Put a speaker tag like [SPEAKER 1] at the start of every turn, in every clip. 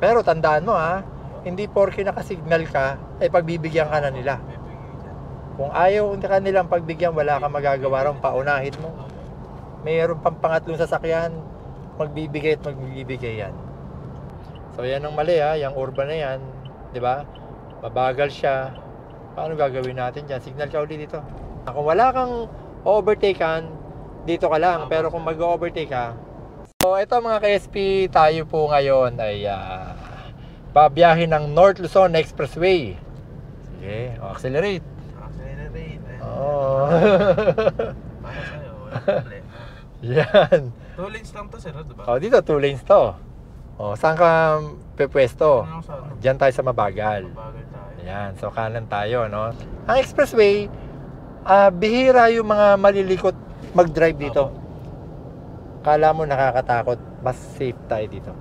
[SPEAKER 1] Pero tandaan mo ha, hindi porke nakasignal ka, ay pagbibigyan ka na nila. Kung ayaw ka nilang pagbigyan, wala kang magagawa ron, paunahin mo. Mayroon pang pangatlong sasakyan, magbibigay at magbibigay yan. So yan ang mali ha, yung urban na yan, di ba? Mabagal siya. Paano gagawin natin dyan? Signal ka ulit dito. Kung wala kang overtaken, dito ka lang. Pero kung mag-overtake ka, so ito mga ka-SP, tayo po ngayon ay babiyahin ng North Luzon Expressway. Sige, accelerate.
[SPEAKER 2] Accelerate.
[SPEAKER 1] Oo.
[SPEAKER 2] Para sa'yo, wala problema.
[SPEAKER 1] Yan.
[SPEAKER 2] 2 lanes lang to, sir, diba?
[SPEAKER 1] O, dito 2 lanes to. O, saan ka pepwesto?
[SPEAKER 2] Ano sa ano?
[SPEAKER 1] Diyan tayo sa mabagal.
[SPEAKER 2] Mabagal tayo.
[SPEAKER 1] Yan, so kanan tayo, no? Ang expressway, bihira yung mga malilikot mag-drive dito. Kala mo nakakatakot, mas safe tayo dito.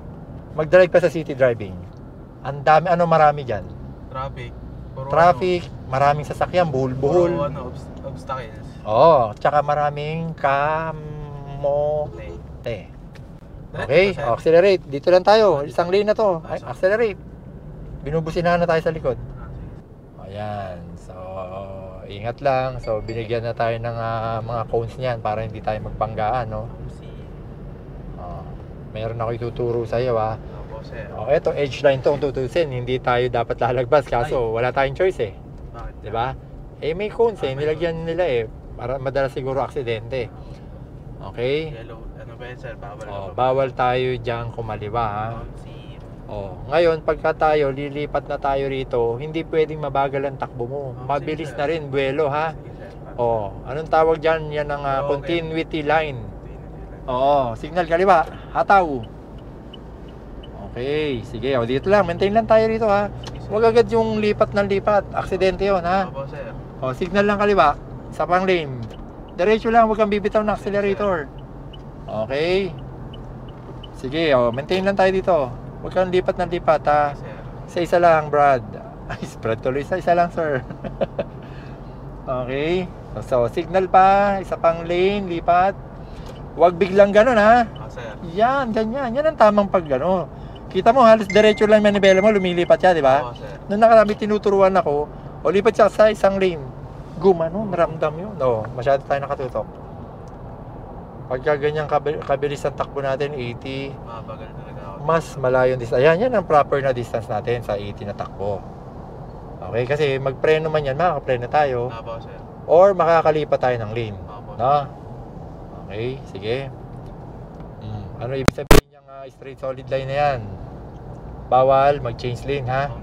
[SPEAKER 1] Mag-drive pa sa city driving. Ang dami, marami dyan?
[SPEAKER 2] Traffic. Puro
[SPEAKER 1] Traffic, maraming sasakyan,
[SPEAKER 2] Puro
[SPEAKER 1] buhol-buhol.
[SPEAKER 2] obstacles.
[SPEAKER 1] Oo, tsaka maraming kamote. Okay, accelerate. Dito lang tayo. Isang lane na to. Ay, accelerate. Binubusinahan na tayo sa likod. Ayan. So, ingat lang. So, binigyan na tayo ng mga cones niyan para hindi tayo magpanggaan, no? Meron ako ituturo sa iyo, ha.
[SPEAKER 2] Opo, sir.
[SPEAKER 1] Eto, edge line to kung tutusin. Hindi tayo dapat lalagpas kaso wala tayong choice, eh.
[SPEAKER 2] Bakit?
[SPEAKER 1] 'Di ba? May cones, nilagyan nila, eh, para madalas siguro aksidente. Okay?
[SPEAKER 2] Yellow, ano ba yun, sir? Bawal.
[SPEAKER 1] Bawal tayo diyan kumaliwa, ha. Ngayon, pagka tayo lilipat na tayo rito, hindi pwedeng mabagal ang takbo mo. Mabilis na rin, buwelo, ha. Anong tawag diyan? Yan ang continuity line. Signal kaliwa, hataw. Okay, sige, dito lang, maintain lang tayo rito, ha. Huwag agad yung lipat ng lipat, aksidente 'yon, ha.
[SPEAKER 2] Opo, sir.
[SPEAKER 1] Signal lang kaliwa, sa pang lane. Diretso lang, huwag kang bibitaw ng accelerator. Okay. Sige, maintain lang tayo dito. Huwag kang lipat ng lipat, ha. Isa lang, Brad. Ay, Brad tuloy, isa lang, sir. Okay. So, signal pa, isa pang lane, lipat. Huwag biglang ganun, ha.
[SPEAKER 2] Sir.
[SPEAKER 1] Yan, ganyan. Yan ang tamang pag ano. Kita mo, halos diretso lang manibela mo, lumilipat siya, di ba? Nung nakarami tinuturuan ako, lipat siya sa isang lane. Gumano, naramdam yun. Masyado tayo nakatutok. Pagka ganyang kabilis ang takbo natin, 80,
[SPEAKER 2] Mabagal talaga ako.
[SPEAKER 1] mas malayo yung distance. Ayan, yan ang proper na distance natin sa 80 na takbo. Okay, kasi magpreno man yan, makakapreno tayo.
[SPEAKER 2] Opo, sir.
[SPEAKER 1] Or makakalipat tayo ng lane.
[SPEAKER 2] Opo, sir.
[SPEAKER 1] No? Okay, sige. Ano ibig sabihin yung straight solid line na yan? Bawal mag-change lane, ha?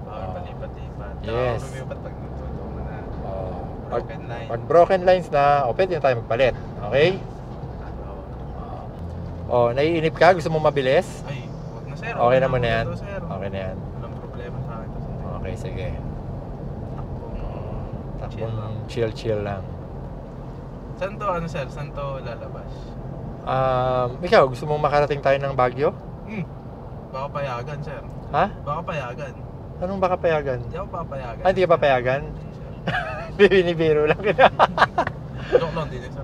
[SPEAKER 2] Bawal palipat-lipat.
[SPEAKER 1] Yes.
[SPEAKER 2] Lumipat pag nagtutulong na.
[SPEAKER 1] Broken
[SPEAKER 2] line.
[SPEAKER 1] Pag broken lines na, pwede na tayo magpalit. Okay? Naiinip ka? Gusto mo mabilis?
[SPEAKER 2] Ay, wag na, sir.
[SPEAKER 1] Okay naman na yan?
[SPEAKER 2] Sir.
[SPEAKER 1] Okay na yan.
[SPEAKER 2] Walang problema sa akin to, sir.
[SPEAKER 1] Okay, sige.
[SPEAKER 2] Chill lang.
[SPEAKER 1] Chill lang.
[SPEAKER 2] Saan to, sir? Saan to lalabas?
[SPEAKER 1] Ikaw, gusto mo makarating tayo ng Baguio?
[SPEAKER 2] Baka payagan, sir.
[SPEAKER 1] Ha?
[SPEAKER 2] Baka payagan.
[SPEAKER 1] Anong baka payagan?
[SPEAKER 2] Hindi ako papayagan.
[SPEAKER 1] Hindi ka papayagan?
[SPEAKER 2] Hindi, sir.
[SPEAKER 1] Binibiro lang kita.
[SPEAKER 2] Joke lang din, sir.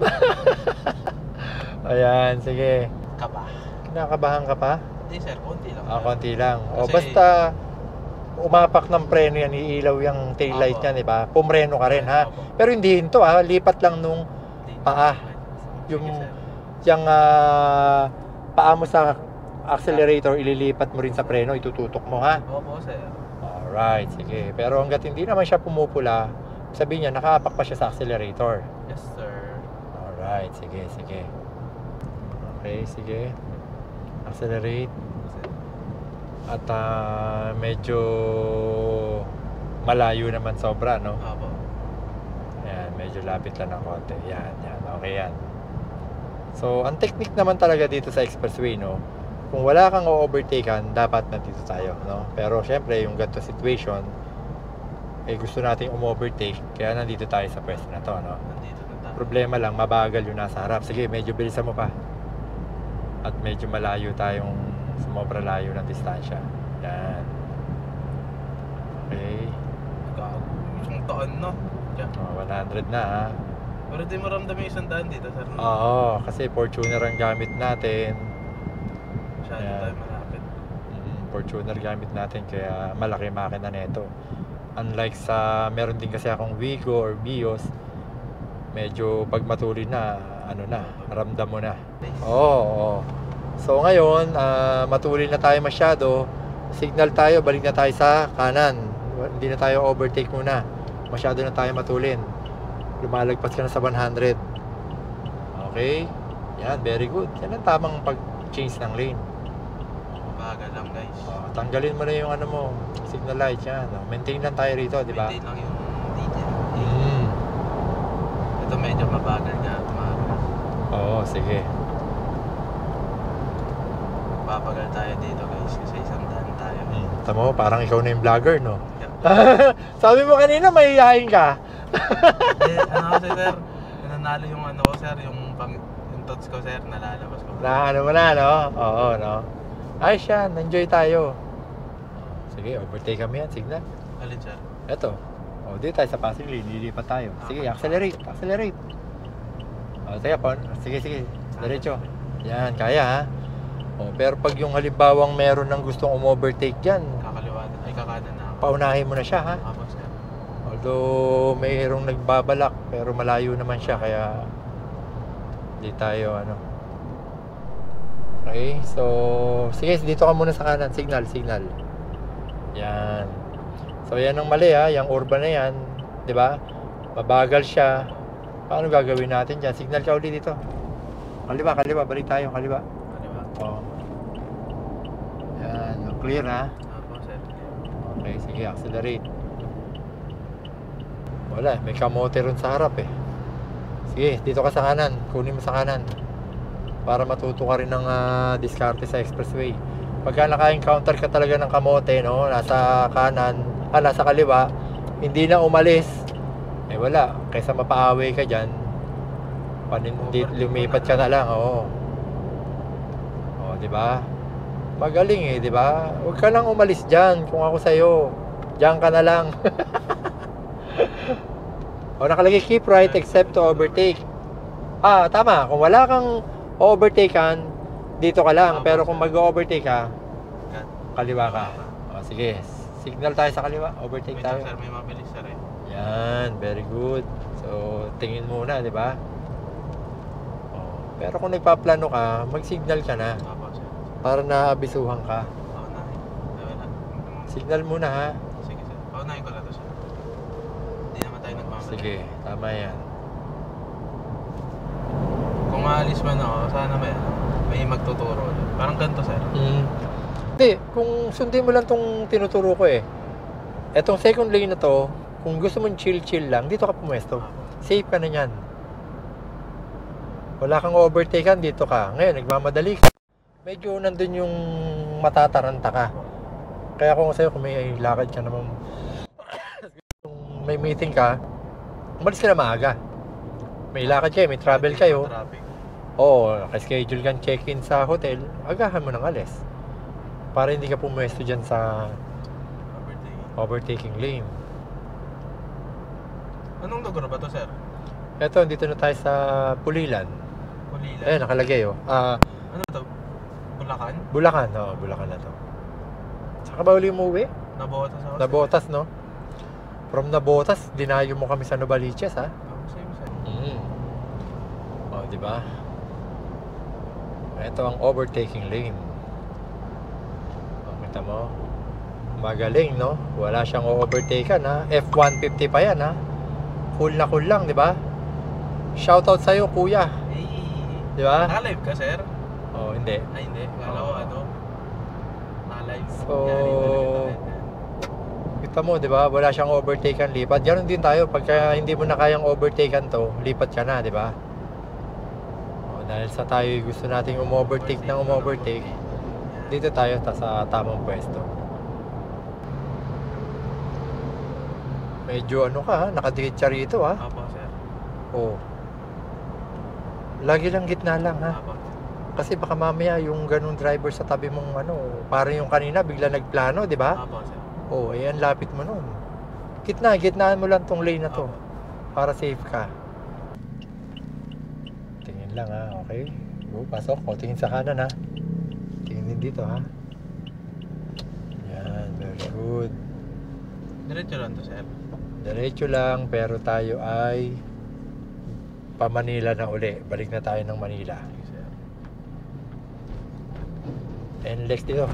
[SPEAKER 1] Ayan, sige.
[SPEAKER 2] Kaba.
[SPEAKER 1] Kinakabahan ka pa?
[SPEAKER 2] Hindi, sir. Konti lang.
[SPEAKER 1] Konti lang.
[SPEAKER 2] Kasi-
[SPEAKER 1] Basta umapak ng preno yan, iilaw yung taillight
[SPEAKER 2] Opo.
[SPEAKER 1] niyan, di ba? Pumreno ka rin, ha?
[SPEAKER 2] Opo.
[SPEAKER 1] Pero hindi hinto, ha? Lipat lang nung paa. Yung paa mo sa accelerator, ililipat mo rin sa preno, itututok mo, ha?
[SPEAKER 2] Opo, sir.
[SPEAKER 1] Alright, sige. Pero hanggat hindi naman siya pumupula, sabihin niya, nakaapak pa siya sa accelerator.
[SPEAKER 2] Yes, sir.
[SPEAKER 1] Alright, sige. Okay, sige. Accelerate. At medyo malayo naman sobra, no?
[SPEAKER 2] Opo.
[SPEAKER 1] Ayan, medyo lapit lang ng konti. Yan. Okay yan. So, ang technique naman talaga dito sa expressway, no? Kung wala kang o-overtaken, dapat nandito tayo, no? Pero syempre, yung ganito situation, gusto nating umovertake, kaya nandito tayo sa pwesto na to, no?
[SPEAKER 2] Nandito na tayo.
[SPEAKER 1] Problema lang, mabagal yung nasa harap. Sige, medyo bilisan mo pa. At medyo malayo tayong sumobra layo ng distansya. Yan. Okay.
[SPEAKER 2] Isang taon, no? Diyan.
[SPEAKER 1] 100 na, ha?
[SPEAKER 2] Pero di maramdam yung 100 dito, sir.
[SPEAKER 1] Oo, kasi Fortuner ang gamit natin.
[SPEAKER 2] Masyado
[SPEAKER 1] Ayan.
[SPEAKER 2] tayo malapit.
[SPEAKER 1] Fortuner gamit natin, kaya malaki makina nito. Unlike sa, meron din kasi akong Wigo or Vios, medyo pag matuli na, ano na, ramdam mo na. Oo. So ngayon, matuli na tayo masyado, signal tayo, balik na tayo sa kanan. Hindi na tayo overtake muna. Masyado na tayo matulin. Lumalagpas ka na sa 100. Okay? Yan, very good. Yan ang tamang pag-change ng lane.
[SPEAKER 2] Mabagal lang guys.
[SPEAKER 1] Tanggalin mo na yung ano mo, signal light yan. Maintain lang tayo rito, di ba?
[SPEAKER 2] Maintain lang yung detail. Ito medyo mabagal nga.
[SPEAKER 1] Oo, sige.
[SPEAKER 2] Papagal tayo dito guys kasi 100 tayo.
[SPEAKER 1] Tama mo, parang ikaw na yung vlogger, no? Sabi mo kanina, mahihayin ka.
[SPEAKER 2] Ano kasi sir, nanalo yung ano ko sir, yung thoughts ko sir, nalalabas ko.
[SPEAKER 1] Na ano mo na, no? Oo, no? Ayos yan, enjoy tayo. Sige, overtake kami yan, signal.
[SPEAKER 2] Alin sir?
[SPEAKER 1] Eto. O, dito tayo sa passing lane, lilipat tayo. Sige, accelerate. O, sige, diretso. Yan, kaya ha. O, pero pag yung halimbawang meron ng gustong umovertake dyan,
[SPEAKER 2] Kakaliwa, ay kakanan na ako.
[SPEAKER 1] paunahin mo na siya, ha?
[SPEAKER 2] Apo sir.
[SPEAKER 1] Although mayroong nagbabalak, pero malayo naman siya, kaya di tayo, ano. Okay, so, sige, dito ka muna sa kanan, signal. Yan. So, yan ang mali, ha? Yung urban na yan, di ba? Mabagal siya. Paano gagawin natin dyan? Signal ka ulit dito. Kaliwa, balik tayo, kaliwa.
[SPEAKER 2] Kaliwa.
[SPEAKER 1] Oo. Yan, clear, ha?
[SPEAKER 2] Apo sir.
[SPEAKER 1] Okay, sige, accelerate. Wala, may kamote ron sa harap eh. Sige, dito ka sa kanan. Kunin mo sa kanan. Para matuto ka rin ng diskarte sa expressway. Pagka naka-encounter ka talaga ng kamote, no? Nasa kanan, nasa kaliwa, hindi na umalis. Eh wala, kaysa mapaaway ka dyan, lumipat ka na lang, oo. Oo, di ba? Magaling eh, di ba? Huwag ka nang umalis dyan. Kung ako sa'yo, dyan ka na lang. O, nakalagay keep right except to overtake. Tama. Kung wala kang overtakean, dito ka lang. Pero kung mag-overtake ka, kaliwa ka. O, sige. Signal tayo sa kaliwa. Overtake
[SPEAKER 2] Wait
[SPEAKER 1] tayo.
[SPEAKER 2] lang sir, may mabilis sir eh.
[SPEAKER 1] Yan. Very good. So, tingin muna, di ba? Pero kung nagpaplano ka, mag-signal ka na.
[SPEAKER 2] Apo sir.
[SPEAKER 1] Para naabisuhan ka.
[SPEAKER 2] Paunahin. Ay wala.
[SPEAKER 1] Signal muna, ha?
[SPEAKER 2] Sige sir. Paunahin ko lang to sir. Hindi naman tayo nagmamadali.
[SPEAKER 1] Sige. Tama yan.
[SPEAKER 2] Kung aalis man ako, sana may magtuturo. Parang ganito sir.
[SPEAKER 1] Hindi, kung sundin mo lang tong tinuturo ko eh. Etong second lane na to, kung gusto mong chill lang, dito ka pumuesto. Safe ka na yan. Wala kang overtakean, dito ka. Ngayon, nagmamadali ka. Medyo nandun yung matataranta ka. Kaya kung sa'yo, kung may lakad ka naman, kung may meeting ka, umalis ka na maaga. May lakad kayo, may travel kayo.
[SPEAKER 2] Traffic.
[SPEAKER 1] Oo, naka-schedule kang check-in sa hotel, agahan mo ng alis. Para hindi ka pumuesto dyan sa overtaking lane.
[SPEAKER 2] Anong lugar ba to sir?
[SPEAKER 1] Eto, dito na tayo sa Pulilan.
[SPEAKER 2] Pulilan?
[SPEAKER 1] Ayan, nakalagay oh.
[SPEAKER 2] Ano to? Bulacan?
[SPEAKER 1] Bulacan, oo, Bulacan na to. Saka ba uli umuwi?
[SPEAKER 2] Nabotas ako.
[SPEAKER 1] Nabotas, no? From Nabotas, dinayo mo kami sa Novaliches, ha?
[SPEAKER 2] Same sir.
[SPEAKER 1] Oh, di ba? Ito ang overtaking lane. Oh, kita mo? Magaling, no? Wala siyang overtaken, ha? F-150 pa yan, ha? Cool na cool lang, di ba? Shoutout sa'yo, kuya.
[SPEAKER 2] Hey!
[SPEAKER 1] Di ba?
[SPEAKER 2] Naka-live ka sir?
[SPEAKER 1] Oh, hindi.
[SPEAKER 2] Ay hindi. Kala ko ano? Naka-live.
[SPEAKER 1] So, kita mo, di ba? Wala siyang overtaken, lipat. Ganon din tayo. Pagka hindi mo na kayang overtaken to, lipat ka na, di ba? Oh, dahil sa tayo gusto nating umovertake ng umovertake, dito tayo sa tamang pwesto. Medyo ano ka, ha? Nakadikit siya rito, ha?
[SPEAKER 2] Apo sir.
[SPEAKER 1] Oh. Lagi lang gitna lang, ha?
[SPEAKER 2] Apo.
[SPEAKER 1] Kasi baka mamaya yung ganung driver sa tabi mong ano, parang yung kanina bigla nagplano, di ba?
[SPEAKER 2] Apo sir.
[SPEAKER 1] Oh, ayan, lapit mo nun. Gitnaan mo lang tong lane na to.
[SPEAKER 2] Apo.
[SPEAKER 1] Para safe ka. Tingin lang, ha? Okay. Go, pasok. O, tingin sa kanan, ha? Tingin din dito, ha?
[SPEAKER 2] Diretso lang to, sir.
[SPEAKER 1] Diretso lang, pero tayo ay pa Manila na uli. Balik na tayo ng Manila.
[SPEAKER 2] Sige, sir.
[SPEAKER 1] NLEX dito.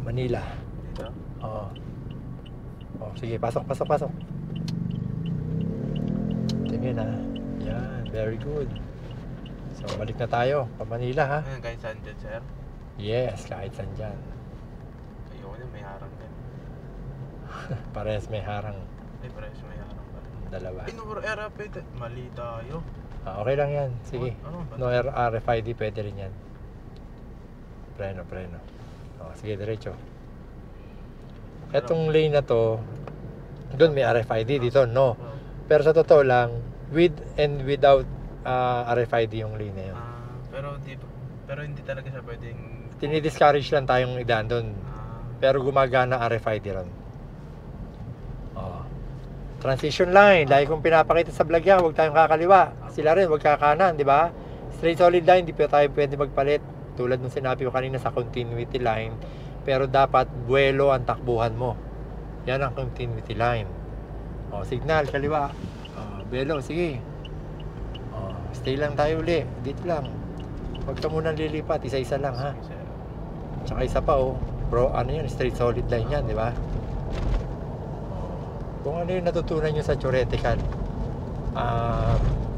[SPEAKER 1] Manila.
[SPEAKER 2] Dito.
[SPEAKER 1] Oo. Oh, sige, pasok. Tingin ha. Yan, very good. So, balik na tayo pa Manila ha.
[SPEAKER 2] Ayun, kahit saan dyan, sir.
[SPEAKER 1] Yes, kahit saan dyan.
[SPEAKER 2] Ayoko na, may harang din.
[SPEAKER 1] Parehas may harang.
[SPEAKER 2] Ay, pares may harang pa rin.
[SPEAKER 1] Dalawa.
[SPEAKER 2] Inover era, pwede. Mali tayo.
[SPEAKER 1] Okay lang yan. Sige.
[SPEAKER 2] Ano ba?
[SPEAKER 1] No RFID, pwede rin yan. Preno. Oh, sige, diretso. Etong lane na to, doon may RFID, dito no.
[SPEAKER 2] Oh.
[SPEAKER 1] Pero sa totoo lang, with and without RFID yung lane na yun.
[SPEAKER 2] Pero hindi talaga siya pwedeng...
[SPEAKER 1] Tinidiscourage lang tayong idaan doon. Pero gumagana RFID ron. Oh. Transition line, lagi kong pinapakita sa vlog yan, huwag tayong kakaliwa. Sila rin, huwag kakanan, di ba? Straight solid line, di pa tayo pwede magpalit. Tulad ng sinabi ko kanina sa continuity line. Pero dapat buwelo ang takbuhan mo. Yan ang continuity line. Oh, signal, kaliwa. Oh, buwelo, sige. Oh, stay lang tayo uli. Dito lang. Huwag ka munang lilipat, isa-isa lang ha. Tsaka isa pa oh. Bro, ano yan, straight solid line yan, di ba? Kung ano yung natutunan nyo sa theoretical,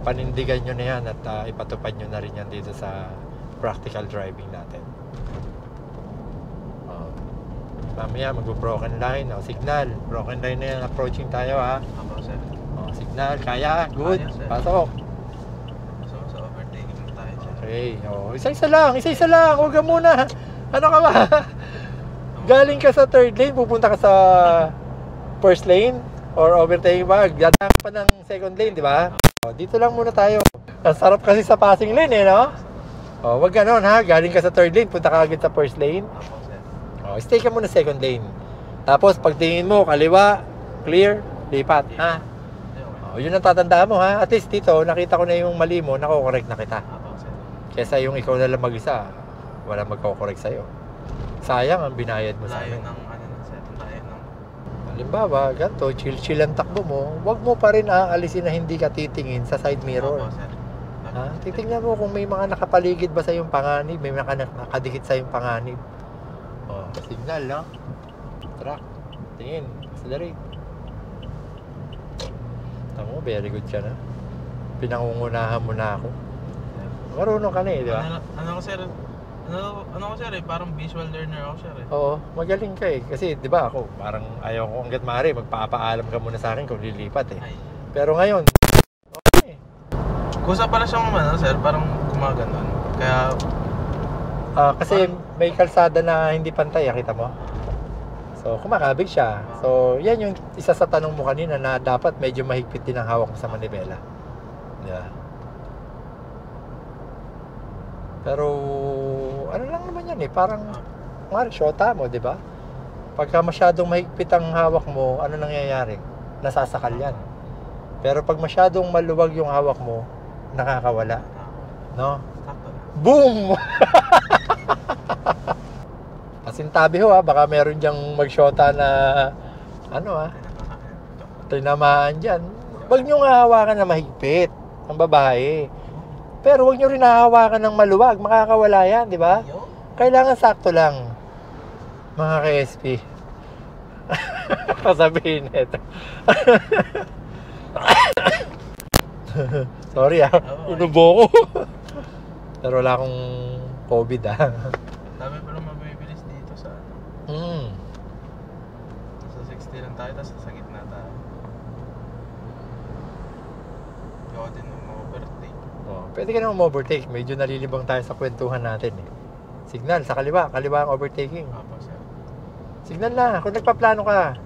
[SPEAKER 1] panindigan nyo na yan at ipatupad nyo na rin yan dito sa practical driving natin. Mamaya mag-broken line, signal, broken line na yan, approaching tayo ha.
[SPEAKER 2] Ako, sir.
[SPEAKER 1] Signal, kaya, good,
[SPEAKER 2] Kaya, sir.
[SPEAKER 1] pasok.
[SPEAKER 2] So, sa overtaking na tayo, sir.
[SPEAKER 1] Okay, isa-isa lang, huwag ka muna. Ano ka ba? Galing ka sa third lane, pupunta ka sa first lane or overtaking ba? Dadaan pa ng second lane, di ba? Dito lang muna tayo. Ang sarap kasi sa passing lane eh, no? Wag ganon ha, galing ka sa third lane, punta ka agad sa first lane.
[SPEAKER 2] Ako, sir.
[SPEAKER 1] Stay ka muna second lane. Tapos pagtingin mo, kaliwa, clear, lipat, ha? Yun ang tatandaan mo ha. At least dito, nakita ko na yung mali mo, nako-correct na kita.
[SPEAKER 2] Ako, sir.
[SPEAKER 1] Kesa yung ikaw na lang mag-isa, wala magko-correct sa'yo. Sayang ang binayad mo sa
[SPEAKER 2] Layo
[SPEAKER 1] amin.
[SPEAKER 2] ng, sir. Layo ng...
[SPEAKER 1] Halimbawa, ganito, chill ang takbo mo, wag mo pa rin aalisin na hindi ka titingin sa side mirror.
[SPEAKER 2] Ako, sir.
[SPEAKER 1] Ha? Titingnan mo kung may mga nakapaligid ba sa yung panganib, may mga nakadikit sa yung panganib. Signal, no? Track. Tingin. Accelerate. Tamo, very good ka na. Pinangungunahan mo na ako. Marunong ka na eh, di ba?
[SPEAKER 2] Ano ko, sir? Ano ko, sir eh? Parang visual learner ako, sir eh.
[SPEAKER 1] Oo, magaling ka eh. Kasi, di ba ako, parang ayaw ko hanggat maaari, magpapaalam ka muna sa akin kung lilipat eh.
[SPEAKER 2] Ay.
[SPEAKER 1] Pero ngayon, okay.
[SPEAKER 2] Kusa pala siyang sir, parang gumaganon. Kaya...
[SPEAKER 1] kasi may kalsada na hindi pantay, kita mo? So, kumakabig siya. So, yan yung isa sa tanong mo kanina na dapat medyo mahigpit din ang hawak mo sa manibela. Yeah. Pero, ano lang naman yan eh, parang shota mo, di ba? Pagka masyadong mahigpit ang hawak mo, ano nangyayari? Nasasakal yan. Pero pag masyadong maluwag yung hawak mo, nakakawala. No? Boom! Pasintabi ho ha, baka meron dyang magshota na tinamaan dyan. Huwag nyo nga hawakan na mahigpit ang babae. Pero huwag nyo rin hahawakan ng maluwag, makakawala yan, di ba? Kailangan sakto lang, mga ka-SP. Pasabihin ito. Sorry inubo ko. Pero wala akong COVID
[SPEAKER 2] Dami pa lang mabibilis dito sa Nasa 60 lang tayo, tapos sa gitna tayo. Ayaw din mag-overtake.
[SPEAKER 1] Pwede ka naman overtake. Medyo nalilibang tayo sa kwentuhan natin eh. Signal, sa kaliwa ang overtaking.
[SPEAKER 2] Apo, sir.
[SPEAKER 1] Signal na, kung nagpaplano ka.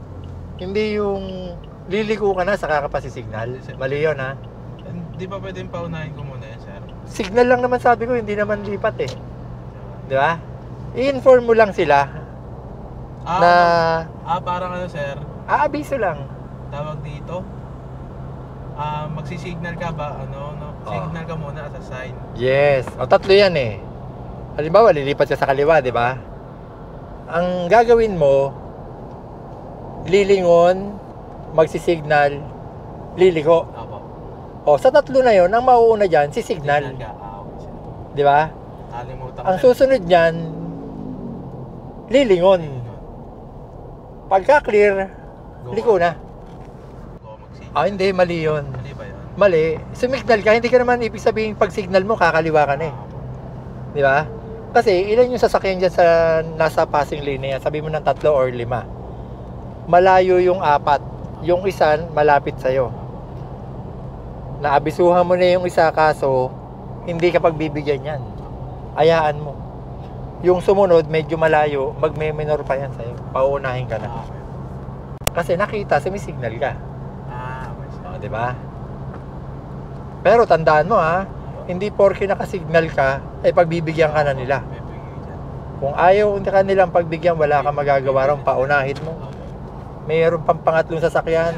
[SPEAKER 1] Hindi yung liliko ka na, saka ka pa si signal. Mali yun ha.
[SPEAKER 2] Di ba pwedeng paunahin ko muna yan, sir?
[SPEAKER 1] Signal lang naman sabi ko, hindi naman lipat eh. Di ba? I-inform mo lang sila na
[SPEAKER 2] parang sir?
[SPEAKER 1] abiso lang.
[SPEAKER 2] Tawag dito? Magsisignal ka ba? Signal ka muna as a sign.
[SPEAKER 1] Yes. Tatlo yan eh. Halimbawa, lilipat ka sa kaliwa, di ba? Ang gagawin mo, lilingon, magsisignal, liliko.
[SPEAKER 2] Opo.
[SPEAKER 1] O, sa tatlo na yon, ang mauuna dyan, si signal.
[SPEAKER 2] Signal ka. Okay, sir.
[SPEAKER 1] Di ba?
[SPEAKER 2] Kalimutan ko,
[SPEAKER 1] Ang
[SPEAKER 2] sir.
[SPEAKER 1] susunod niyan, lilingon. Pagka clear, liko na.
[SPEAKER 2] Go mag-signal.
[SPEAKER 1] Ah, hindi, mali yun.
[SPEAKER 2] Mali ba yun?
[SPEAKER 1] Mali. Sumignal ka, hindi ka naman ibig sabihin pag signal mo, kakaliwa ka na eh. Di ba? Kasi ilan yung sasakyan dyan sa nasa passing lane na yan? Sabi mo ng 3 or 5. Malayo yung 4. Yung isa malapit sa'yo. Naabisuhan mo na yung isa, kaso hindi ka pagbibigyan yan. Ayaan mo. Yung sumunod, medyo malayo, magme-minor pa yan sa'yo. Pauunahin ka na.
[SPEAKER 2] Okay.
[SPEAKER 1] Kasi nakita, sumisignal ka.
[SPEAKER 2] Okay, sir.
[SPEAKER 1] O, di ba? Pero tandaan mo ha, hindi porke nakasignal ka, ay pagbibigyan ka na nila.
[SPEAKER 2] May bigay dyan.
[SPEAKER 1] Kung ayaw ka nilang pagbigyan, wala kang magagawa ron, paunahin mo. Mayroon pang pangatlong sasakyan,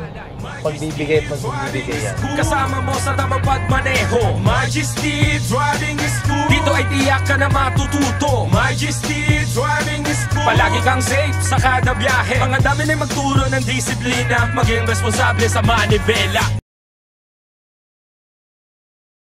[SPEAKER 1] magbibigay at magbibigay yan.
[SPEAKER 3] Kasama mo sa tamang pagmaneho. Majesty Driving School. Dito ay tiyak ka na matututo. Majesty Driving School. Palagi kang safe sa kada biyahe. Mga dami na magturo ng disiplina, maging responsable sa manibela.